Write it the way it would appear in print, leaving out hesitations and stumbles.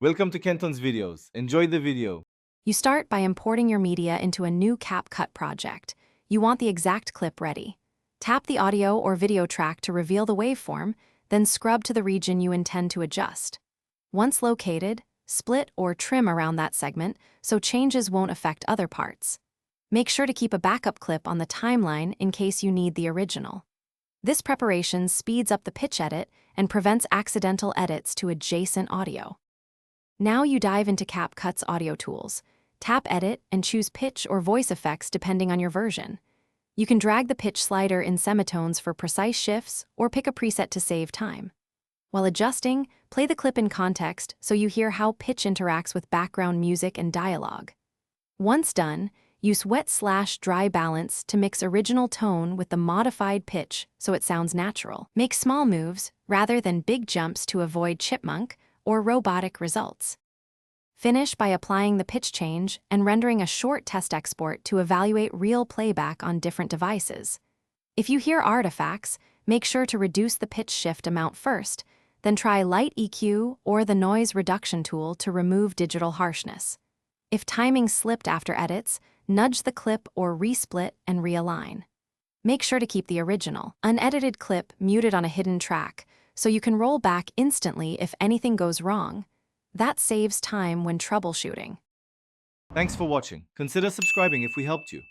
Welcome to Kenton's videos. Enjoy the video. You start by importing your media into a new Capcut project. You want the exact clip ready. Tap the audio or video track to reveal the waveform, then scrub to the region you intend to adjust. Once located, split or trim around that segment so changes won't affect other parts. Make sure to keep a backup clip on the timeline in case you need the original. This preparation speeds up the pitch edit and prevents accidental edits to adjacent audio. Now you dive into Capcut's audio tools. Tap Edit and choose pitch or voice effects depending on your version. You can drag the pitch slider in semitones for precise shifts or pick a preset to save time. While adjusting, play the clip in context so you hear how pitch interacts with background music and dialogue. Once done, use wet/dry balance to mix original tone with the modified pitch so it sounds natural. Make small moves rather than big jumps to avoid chipmunk or robotic results. Finish by applying the pitch change and rendering a short test export to evaluate real playback on different devices. If you hear artifacts, make sure to reduce the pitch shift amount first, then try light EQ or the noise reduction tool to remove digital harshness. If timing slipped after edits, nudge the clip or resplit and realign. Make sure to keep the original, unedited clip muted on a hidden track, so you can roll back instantly if anything goes wrong. That saves time when troubleshooting. Thanks for watching. Consider subscribing if we helped you.